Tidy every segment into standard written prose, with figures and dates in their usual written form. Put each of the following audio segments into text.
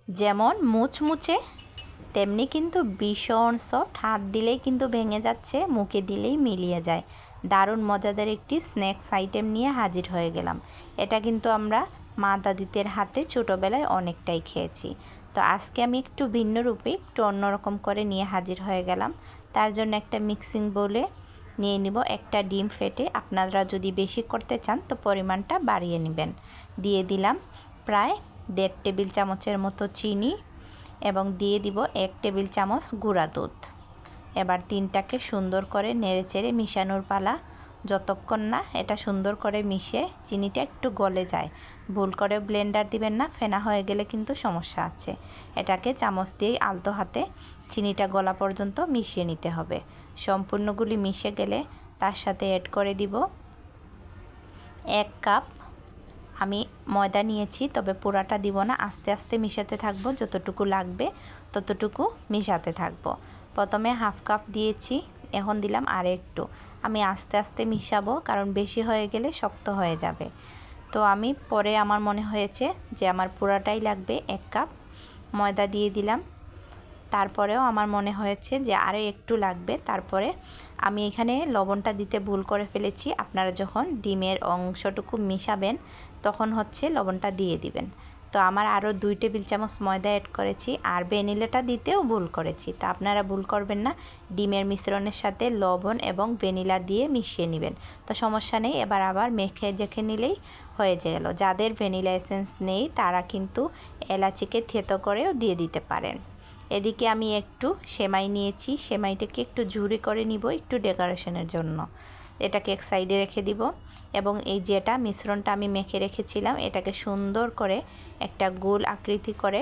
যেমন মুচমুচে তেমনি কিন্তু ভীষণ সফট, হাত দিলেই কিন্তু ভেঙে যাচ্ছে, মুখে দিলেই মিলিয়ে যায়। দারুণ মজাদার একটি স্ন্যাক্স আইটেম নিয়ে হাজির হয়ে গেলাম। এটা কিন্তু আমরা মা দাদিদের হাতে ছোটোবেলায় অনেকটাই খেয়েছি। তো আজকে আমি একটু ভিন্ন রূপে একটু অন্যরকম করে নিয়ে হাজির হয়ে গেলাম। তার জন্য একটা মিক্সিং বোলে নিয়ে নিব একটা ডিম ফেটে। আপনারা যদি বেশি করতে চান তো পরিমাণটা বাড়িয়ে নেবেন। দিয়ে দিলাম প্রায় 1.5 টেবিল চামচের মতো চিনি এবং দিয়ে দিব 1 টেবিল চামচ গুঁড়া দুধ। এবার তিনটাকে সুন্দর করে নেড়েচেড়ে মিশানোর পালা। যতক্ষণ না এটা সুন্দর করে মিশে চিনিটা একটু গলে যায়। ভুল করে ব্লেন্ডার দিবেন না, ফেনা হয়ে গেলে কিন্তু সমস্যা আছে। এটাকে চামচ দিয়ে আলতো হাতে চিনিটা গলা পর্যন্ত মিশিয়ে নিতে হবে। সম্পূর্ণগুলি মিশে গেলে তার সাথে অ্যাড করে দিব 1 কাপ আমি ময়দা নিয়েছি, তবে পুরাটা দিব না, আস্তে আস্তে মিশাতে থাকবো, যতটুকু লাগবে ততটুকু মিশাতে থাকবো। প্রথমে 1/2 কাপ দিয়েছি, এখন দিলাম আর একটু। আমি আস্তে আস্তে মিশাবো, কারণ বেশি হয়ে গেলে শক্ত হয়ে যাবে। তো আমি পরে আমার মনে হয়েছে যে আমার পুরাটাই লাগবে, 1 কাপ ময়দা দিয়ে দিলাম। তারপরেও আমার মনে হয়েছে যে আরও একটু লাগবে। তারপরে আমি এখানে লবণটা দিতে ভুল করে ফেলেছি। আপনারা যখন ডিমের অংশটুকু মিশাবেন তখন হচ্ছে লবণটা দিয়ে দিবেন। তো আমার আরও 2 টেবিল চামচ ময়দা অ্যাড করেছি, আর ভ্যানিলাটা দিতেও ভুল করেছি। তা আপনারা ভুল করবেন না, ডিমের মিশ্রণের সাথে লবণ এবং ভ্যানিলা দিয়ে মিশিয়ে নেবেন। তো সমস্যা নেই, এবার আবার মেখে নিলেই হয়ে গেল। যাদের ভ্যানিলা এসেন্স নেই তারা কিন্তু এলাচিকে থেতো করেও দিয়ে দিতে পারেন। এদিকে আমি একটু সেমাই নিয়েছি, সেমাইটাকে একটু ঝুরি করে নিব একটু ডেকোরেশনের জন্য। এটাকে এক সাইডে রেখে দিব এবং এই যেটা মিশ্রণটা আমি মেখে রেখেছিলাম এটাকে সুন্দর করে একটা গোল আকৃতি করে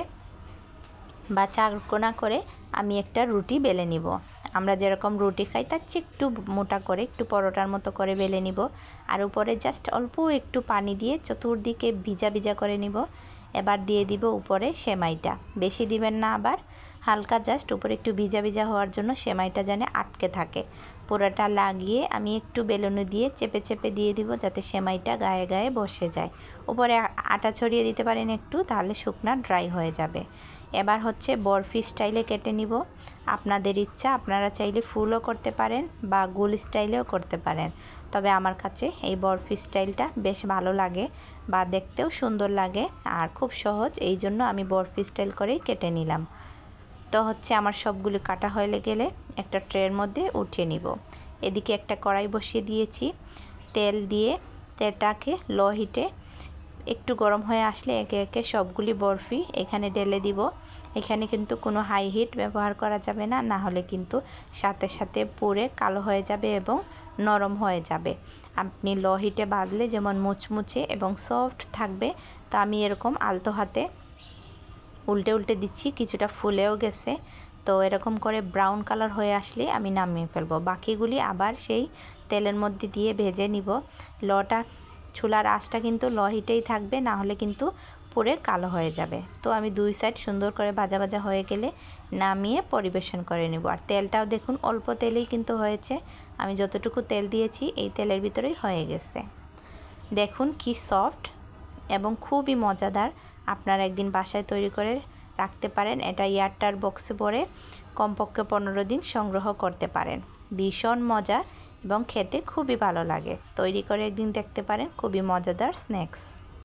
বা চারকোনা করে আমি একটা রুটি বেলে নিব। আমরা যেরকম রুটি খাই তার চেয়ে একটু মোটা করে, একটু পরোটার মতো করে বেলে নিব। আর উপরে জাস্ট অল্প একটু পানি দিয়ে চতুর্দিকে ভিজা ভিজা করে নিব। এবার দিয়ে দিব উপরে সেমাইটা, বেশি দিবেন না, আবার হালকা জাস্ট উপরে একটু ভিজা ভিজা হওয়ার জন্য সেমাইটা যেন আটকে থাকে। পুরোটা লাগিয়ে আমি একটু বেলুনি দিয়ে চেপে চেপে দিয়ে দিব যাতে সেমাইটা গায়ে গায়ে বসে যায়। উপরে আটা ছড়িয়ে দিতে পারেন একটু, তাহলে শুকনা ড্রাই হয়ে যাবে। এবার হচ্ছে বরফি স্টাইলে কেটে নিব। আপনাদের ইচ্ছা, আপনারা চাইলে ফুলও করতে পারেন বা গোল স্টাইলেও করতে পারেন। তবে আমার কাছে এই বরফি স্টাইলটা বেশ ভালো লাগে বা দেখতেও সুন্দর লাগে আর খুব সহজ, এই জন্য আমি বরফি স্টাইল করেই কেটে নিলাম। তো হচ্ছে আমার সবগুলো কাটা হয়ে গেলে একটা ট্রের মধ্যে উঠিয়ে নিব। এদিকে একটা কড়াই বসিয়ে দিয়েছি, তেল দিয়ে তেলটাকে লো হিটে একটু গরম হয়ে আসলে একে একে সবগুলি বরফি এখানে ঢেলে দিব। এখানে কিন্তু কোনো হাই হিট ব্যবহার করা যাবে না, না হলে কিন্তু সাথে সাথে পুড়ে কালো হয়ে যাবে এবং নরম হয়ে যাবে। আপনি লো হিটে ভাজলে যেমন মুচমুচে এবং সফট থাকবে। তো আমি এরকম আলতো হাতে উল্টে উল্টে দিচ্ছি, কিছুটা ফুলেও গেছে। তো এরকম করে ব্রাউন কালার হয়ে আসলে আমি নামিয়ে ফেলবো। বাকিগুলি আবার সেই তেলের মধ্যে দিয়ে ভেজে নিব। চুলার আঁচটা কিন্তু লো হিটেই থাকবে, না হলে কিন্তু পুড়ে কালো হয়ে যাবে। তো আমি 2 সাইড সুন্দর করে ভাজা ভাজা হয়ে গেলে নামিয়ে পরিবেশন করে নিব। আর তেলটাও দেখুন অল্প তেলেই কিন্তু হয়েছে, আমি যতটুকু তেল দিয়েছি এই তেলের ভিতরেই হয়ে গেছে। দেখুন কি সফট এবং খুবই মজাদার। আপনারা একদিন বাসায় তৈরি করে রাখতে পারেন। এটা এয়ারটাইট বক্সে ভরে কমপক্ষে 15 দিন সংগ্রহ করতে পারেন। ভীষণ মজা এবং খেতে খুবই ভালো লাগে। তৈরি করে একদিন দেখতে পারেন, খুবই মজাদার স্ন্যাক্স।